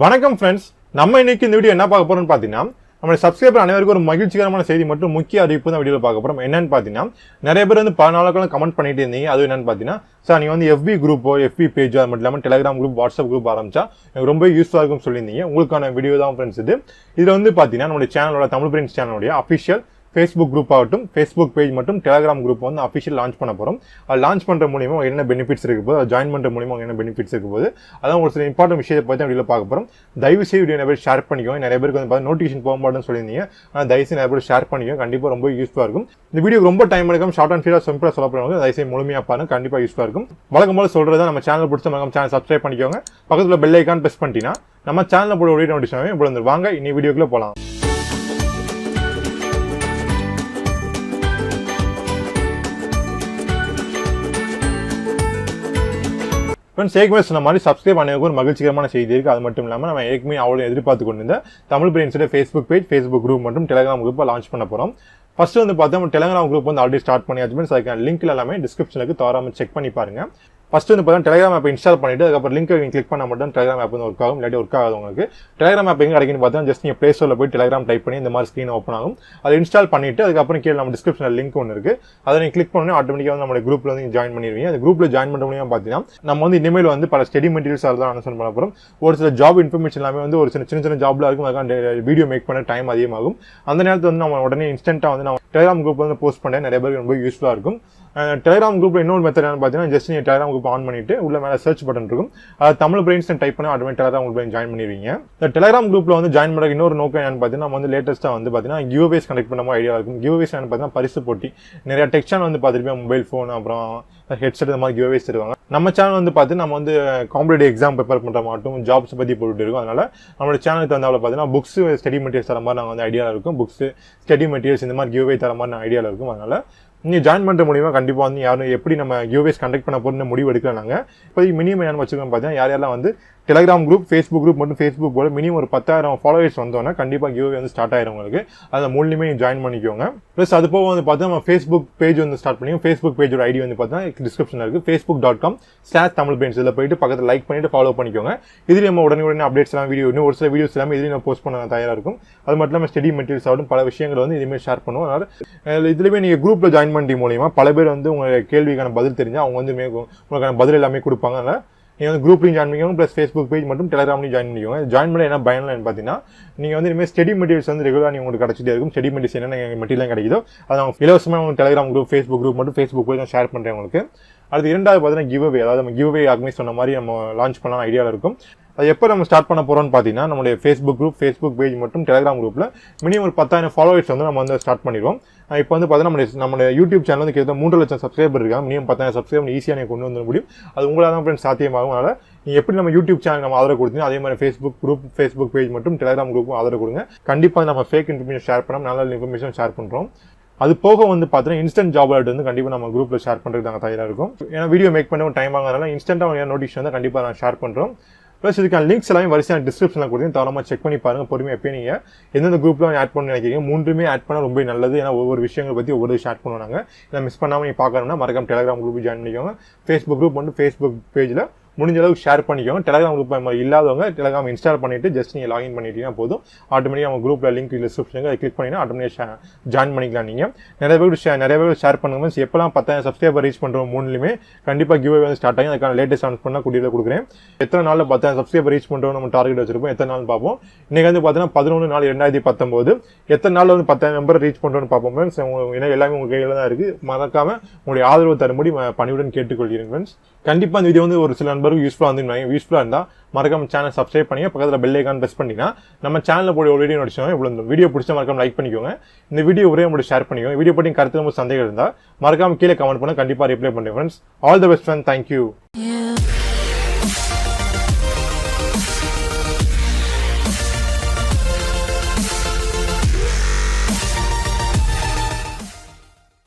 வணக்கம் ஃப்ரெண்ட்ஸ், நம்ம இன்னைக்கு இந்த வீடியோ என்ன பார்க்க போறோம்னு பார்த்தீங்கன்னா, நம்ம சப்ஸ்கிரைபர் அனைவருக்கும் ஒரு மகிழ்ச்சிகரமான செய்தி மற்றும் முக்கிய அறிவிப்பு தான் வீடியோவில் பார்க்க போறோம். என்னன்னு பார்த்தீங்கன்னா, நிறைய பேர் வந்து பல நாளுக்கெல்லாம் கமெண்ட் பண்ணிட்டு இருந்தீங்க. அது என்னன்னு பார்த்தீங்கன்னா, சார் நீங்க வந்து FB குரூப்போ FB பேஜோ அது மட்டும் இல்லாமல் டெலிகிராம் குரூப் வாட்ஸ்அப் குரூப் ஆரம்பிச்சா எனக்கு ரொம்ப யூஸ்ஃபுல்லாக இருக்கும்னு சொல்லியிருந்தீங்க. உங்களுக்கான வீடியோ தான் ஃப்ரெண்ட்ஸ் இது. இதில் வந்து பார்த்தீங்கன்னா நம்மளுடைய சேனலோட தமிழ் பிரெயின்ஸ் சேனலுடைய அஃபிஷியல் ஃபேஸ்புக் குரூப் ஆகட்டும், ஃபேஸ்புக் பேஜ் மற்றும் டெலிகிராம் குரூப் வந்து அஃபிஷியல் லான்ச் பண்ண போகிறோம். அது லான்ச் பண்ணுற மூலியமா என்ன பெனிஃபிட்ஸ் இருக்கு போது, அது ஜாயின் பண்ணுற மூலியமா என்ன பெனிஃபிட்ஸ் இருக்கு போது, அதான் ஒரு சில இம்பார்ட்டன்ட் விஷயத்தை பற்றி வீடியோ பார்க்க போகிறோம். தயவு செய்து வீடியோ நிறைய பேர் ஷேர் பண்ணிக்கோங்க. நிறைய பேருக்கு வந்து நோட்டிஃபிகேஷன் போக மாட்டேன்னு சொல்லியிருந்தீங்க. ஆனால் தயவுசெய்து நிறைய பேர் ஷேர் பண்ணிக்கோங்க. கண்டிப்பாக ரொம்ப யூஸ்ஃபுல்லாக இருக்கும். இந்த வீடியோ ரொம்ப டைம் எடுக்கும், ஷார்ட் அண்ட் ஸ்வீட்டாக சிம்பிளாக சொல்ல போகிறவங்க தயவுசெய்து முழுமையாக பாருங்க. கண்டிப்பாக யூஸ்ஃபுல்லாக இருக்கும். வழக்கம் போல சொல்கிறதா நம்ம சேனல் பிடிச்ச மறக்காம சேனல் சப்ஸ்கிரைப் பண்ணிக்கோங்க. பக்கத்தில் பெல் ஐக்கான் ப்ரெஸ் பண்ணிட்டீங்கன்னா நம்ம சேனலில் போட வீடியோ நோட்டிஃபிகேஷன் இப்போ வந்து வாங்க இன்னி வீடியோக்குள்ளே போகலாம். ஃப்ரெண்ட்ஸ், ஏற்கனவே சொன்ன மாதிரி சப்ஸ்கிரைப் பண்ணவங்க ஒரு மகிழ்ச்சிகரமான செய்தி இருக்குது. அது மட்டும் இல்லாமல் நம்ம ஏற்கனவே அவ்வளோ எதிர்பார்த்து கொண்டு இருந்த தமிழ் பிரெயின்ஸோட ஃபேஸ்புக் பேஜ், ஃபேஸ்புக் குரூப் மற்றும் டெலிகிராம் குரூப்பை லான்ச் பண்ண போகிறோம். ஃபர்ஸ்ட் வந்து பார்த்தா டெலிகிராம் குரூப் வந்து ஆல்ரெடி ஸ்டார்ட் பண்ணியாச்சு. அதுக்கான லிங்க் எல்லாமே டிஸ்கிரிப்ஷனுக்கு தவறாமல் செக் பண்ணி பாருங்க. ஃபர்ஸ்ட் வந்து பார்த்தா டெலிகிராம் ஆப் இன்ஸ்டால் பண்ணிட்டு அதுக்கப்புறம் லிங்க் கிளிக் பண்ண மட்டும் டெலிகிராம் ஆப் வந்து ஒர்க் ஆகும். இல்லாட்டி ஒர்க் ஆகாது உங்களுக்கு. டெலிகிராம் ஆப் எங்கே கிடைக்குன்னு பார்த்தா ஜஸ்ட் நீங்கள் ப்ளே ஸ்டோரில் போய் டெலிகிராம் டைப் பண்ணி இந்த மாதிரி ஸ்க்ரீன் ஓப்பன் ஆகும். அதை இன்ஸ்டால் பண்ணிட்டு அதுக்கப்புறம் கீழே நம்ம டிஸ்கிரிப்ஷனில் லிங்க் ஒன்று இருக்குது. அதை நீங்கள் கிளிக் பண்ணி ஆட்டோமேட்டிக்காக வந்து நம்ம குரூப்பில் வந்து ஜாயின் பண்ணிடுவீங்க. அந்த குரூப்பில் ஜாயின் பண்ண முடியும் பார்த்தீங்கன்னா நம்ம வந்து இனிமேல் வந்து பல ஸ்டடி மெட்டீரியல்ஸ் தான் அனௌன்ஸ் பண்ண போகிறோம். ஒரு சில ஜாப் இன்ஃபர்மேஷன் எல்லாமே வந்து ஒரு சின்ன சின்ன ஜாப்ல இருக்கும். அதுக்கான வீடியோ மேக் பண்ண டைம் அதிகமாகும். அந்த நேரத்தில் வந்து நம்ம உடனே இன்ஸ்டன்ட்டாக வந்து நம்ம டெலிகிராம் குரூப் வந்து போஸ்ட் பண்ண நிறைய பேருக்கு ரொம்ப யூஸ்ஃபுல்லாக இருக்கும். டெலிகிராம் குரூப்ல இன்னொரு மெத்தட் என்ன பார்த்தீங்கன்னா, ஜஸ்ட் நீங்கள் டெலிகிராம் குரூப் ஆன் பண்ணிட்டு உள்ள மேலே சர்ச் பட்டன் இருக்கும். அது தமிழ் பிரெயின்ஸ் டைப் பண்ணி ஆட்டோமேட்டிக் டெலிகிராம் குரூப்ல ஜாயின் பண்ணிடுவீங்க. இந்த டெலிகிராம் குரூப்ல வந்து ஜாயின் பண்ண இன்னொரு நோக்கம் என்னன்னு பார்த்தீங்கன்னா, நம்ம வந்து லேட்டஸ்ட்டாக வந்து பார்த்தீங்கன்னா கிவ்அவேஸ் கனெக்ட் பண்ண மாதிரி ஐடியா இருக்கும். கிவ்அவேஸ் என்ன பார்த்தீங்கன்னா பரிசு போட்டி, நிறைய டெக்ஸ்டான் வந்து பார்த்துருப்பேன், மொபைல் ஃபோன் அப்புறம் ஹெட்செட் இந்த மாதிரி கிவ்அவேஸ் தருவாங்க. நம்ம சேனல் வந்து பார்த்து நம்ம வந்து காம்படிட்டிவ் எக்ஸாம் ப்ரிப்பேர் பண்ணுற மாட்டோம், ஜாப்ஸ் பற்றி போட்டுட்டு இருக்கோம். அதனால நம்மளோட சேனலுக்கு வந்து பார்த்தீங்கன்னா புக்ஸ், ஸ்டடி மெட்டீரியல்ஸ் தர மாதிரி நாங்கள் வந்து ஐடியா இருக்கும். புக்ஸ், ஸ்டடி மெட்டீரியல்ஸ் இந்த மாதிரி கிவ்அவே தர மாதிரி நான் ஐடியாவில் இருக்கும். அதனால நீங்கள் ஜாயின் பண்ணுற மூலியமாக கண்டிப்பாக வந்து யாரும் எப்படி நம்ம கிவ்அவேஸ் கண்டக்ட் பண்ண போகிறோம்னு முடிவு எடுக்கலாம். நாங்கள் இப்போதைக்கு மினிமம் என்னன்னு வச்சுக்கோங்க பார்த்தீங்கன்னா, யாரெல்லாம் வந்து டெலிகிராம் குரூப், ஃபேஸ்புக் குரூப் மற்றும் ஃபேஸ்புக் போல மினிமம் ஒரு 10,000 ஃபாலோவர்ஸ் வந்தோன்னா கண்டிப்பாக கிவ்அவே வந்து ஸ்டார்ட் ஆயிரும் உங்களுக்கு. அதை மூலியமே நீங்கள் ஜாயின் பண்ணிக்கோங்க. ப்ளஸ் அது போக வந்து பார்த்தா நம்ம ஃபேஸ்புக் பேஜ் வந்து ஸ்டார்ட் பண்ணி ஃபேஸ்புக் பேஜோட ஐடி வந்து பார்த்தீங்கன்னா டிஸ்கிரிப்ஷனில் இருக்குது. facebook.com/தமிழ்பிரெயின்ஸ் இதில் போயிட்டு பக்கத்தில் லைக் பண்ணிட்டு ஃபாலோ பண்ணிக்கோங்க. இதில் நம்ம உடனே அப்டேட்ஸ் எல்லாம் வீடியோ இன்னும் ஒரு சில வீடியோஸ் எல்லாமே இதில் நம்ம போஸ்ட் பண்ண தயாராக இருக்கும். அது மட்டும் இல்லாமல் ஸ்டடி மெட்டீரியல்ஸ் ஆகட்டும் பல விஷயங்கள் வந்து இதுமாதிரி ஷேர் பண்ணுவோம். அதனால் இதுலேயுமே நீங்கள் குரூப்பில் ஜாயின் பண்ணுறது மூலியமாக பல பேர் வந்து உங்கள் கேள்விக்கான பதில் தெரிஞ்சால் அவங்க வந்து உங்களுக்கான பதில் எல்லாமே கொடுப்பாங்க. அதனால் நீங்கள் வந்து குரூப்லையும் ஜாயின் பண்ணிக்கோங்க, ப்ளஸ் ஃபேஸ்புக் பேஜ் மற்றும் டெலிகிராம்லையும் ஜாயின் பண்ணிக்கோங்க. ஜாயின் பண்ண என்ன பயன்லாம் பார்த்தீங்கன்னா, நீங்கள் வந்து இனிமேல் ஸ்டடி மெட்டீரியல்ஸ் வந்து ரெகுலராக உங்களுக்கு கிடச்சிட்டே இருக்கும். ஸ்டடி மெட்டீரியல்ஸ் என்னென்ன மெட்டீரியல் கிடைக்குதோ அதை அவங்க இலவசமாக உங்களுக்கு டெலிகிராம் குரூப், ஃபேஸ்புக் குரூப் மற்றும் ஃபேஸ்புக் பேஜ் ஷேர் பண்ணுறேன் உங்களுக்கு. அது இரண்டாவது பார்த்தீங்கன்னா கிவ்அவே, அதாவது நம்ம கிவ்அவே ஆகுமே சொன்ன மாதிரி நம்ம லான்ச் பண்ணலாம் ஐடியாவில் இருக்கும். அது எப்போ நம்ம ஸ்டார்ட் பண்ண போகிறோம்னு பார்த்தீங்கன்னா, நம்மளுடைய ஃபேஸ்புக் குரூப், ஃபேஸ்புக் பேஜ் மற்றும் டெலிகிராம் குரூப்பில் மினிமம் ஒரு 10,000 ஃபாலோவர்ஸ் வந்து நம்ம வந்து ஸ்டார்ட் பண்ணிடுவோம். இப்போ வந்து பார்த்தீங்கன்னா நம்மளுடைய யூடியூப் சேனல் வந்து கிட்டத்தட்ட 3 லட்சம் சப்ஸ்கிரைபர் இருக்காங்க. மினிமம் 10,000 சப்ஸ்கிரைபர் ஈஸியாக நீங்கள் கொண்டு வந்து முடியும். அது உங்களால் தான் ஃப்ரெண்ட்ஸ் சாத்தியமாகும். அதனால் நீங்கள் எப்படி நம்ம யூடியூப் சேனல் நம்ம ஆதரவு கொடுத்தீங்க அதே மாதிரி ஃபேஸ்புக் குரூப், ஃபேஸ்புக் பேஜ் மற்றும் டெலிகிராம் குரூப்பும் ஆதரவு கொடுங்க. கண்டிப்பாக நம்ம ஃபேக் இன்ஃபர்மேஷன் ஷேர் பண்ணாமல் நல்ல இன்ஃபர்மேஷன் ஷேர் பண்ணுறோம். அது போக வந்து பார்த்தீங்கன்னா இன்ஸ்டன்ட் ஜாப் அலர்ட் வந்து கண்டிப்பாக நம்ம குரூப்பில் ஷேர் பண்ணுறதுக்கு நாங்கள் தயாராக இருக்கும். ஏன்னா வீடியோ மேக் பண்ண டைம் ஆகிறதுனால இன்ஸ்டன்ட்டாக நோட்டிஃபிகேஷன் வந்து கண்டிப்பாக நான் ஷேர் பண்ணுறோம். ப்ளஸ் இதுக்கான லிங்க்ஸ் எல்லாமே வரிசையான டிஸ்கிரிப்ஷனில் கொடுத்து தவறாமல் செக் பண்ணி பாருங்கள். பொறுமையாக எப்போ நீங்கள் எந்தெந்த குரூப்பில் ஆட் பண்ண நினைக்கிறீங்க, மூன்றுமே ஆட் பண்ணால் ரொம்ப நல்லது. ஏன்னா ஒவ்வொரு விஷயங்களை பற்றி ஒவ்வொரு ஷேர் பண்ணுவோம். நாங்கள் இதை மிஸ் பண்ணாமல் நீங்கள் பார்க்கணும்னா மறக்காம டெலிகிராம் குரூப் ஜாயின் பண்ணிக்கோங்க. ஃபேஸ்புக் குரூப் வந்து ஃபேஸ்புக் பேஜில் முடிஞ்ச அளவுக்கு ஷேர் பண்ணிக்கோங்க. டெலிகிராம் குரூப் இல்லாதவங்க டெலிகிராம் இன்ஸ்டால் பண்ணிட்டு ஜஸ்ட் நீங்கள் லாகின் பண்ணிட்டீங்கன்னா போதும். ஆட்டோமேட்டிக்காக அவங்க குரூப்பில் லிங்க் டிஸ்கிரிப்ஷனுக்கு அதை கிளிக் பண்ணிங்கன்னா ஆட்டோமேட்டிக்காக ஜாயின் பண்ணிக்கலாம். நீங்கள் நிறைய பேர் ஷேர் பண்ணுங்க. எப்போலாம் 10,000 சப்ஸ்கிரைபர் ரீச் பண்ணுறோம் மூணுலையுமே கண்டிப்பாக கிவ்அவே வந்து ஸ்டார்ட் ஆகி அதுக்கான லேட்டஸ்ட் அனௌன்ஸ் பண்ணால் கூட்டியில் கொடுக்குறேன். எத்தனை நாளில் 10,000 சப்ஸ்கிரைபர் ரீச் பண்ணுறோம் நம்ம டார்கெட் வச்சிருப்போம். எத்தனை நாள் பார்ப்போம். இன்றைக்கி வந்து பார்த்தீங்கன்னா 11/4/2019 எத்தனை நாளில் வந்து 10,000 மெம்பர் ரீச் பண்ணுறோன்னு பார்ப்போம் ஃப்ரெண்ட்ஸ். ஏன்னா எல்லாமே உங்கள் கையில் தான் இருக்குது. மறக்காமல் உங்களுடைய ஆதரவு தரும்படி பணிவுடன் கேட்டுக்கொள்கிறேன் ஃப்ரெண்ட்ஸ். கண்டிப்பாக இந்த வீடியோ வந்து ஒரு சில நண்பருக்கு யூஸ்ஃபுல்லாக இருந்தால் மறக்காம சேனல் சப்ஸ்கிரைப் பண்ணி பக்கத்தில் பெல் ஐக்கான் ப்ரெஸ் பண்ணிங்கன்னா நம்ம சேனலில் போய் ஒரு வீடியோ நடிச்சோம். இவ்வளோ வீடியோ பிடிச்ச மறக்காம லைக் பண்ணிக்கோங்க. இந்த வீடியோ ஒரே மட்டும் ஷேர் பண்ணிக்கோங்க. வீடியோ பற்றி கருத்து சந்தேகம் இருந்தால் மறக்காம கீழே கமெண்ட் பண்ண கண்டிப்பாக ரிப்ளை பண்ணுறேன் friends. All the best friends. Thank you.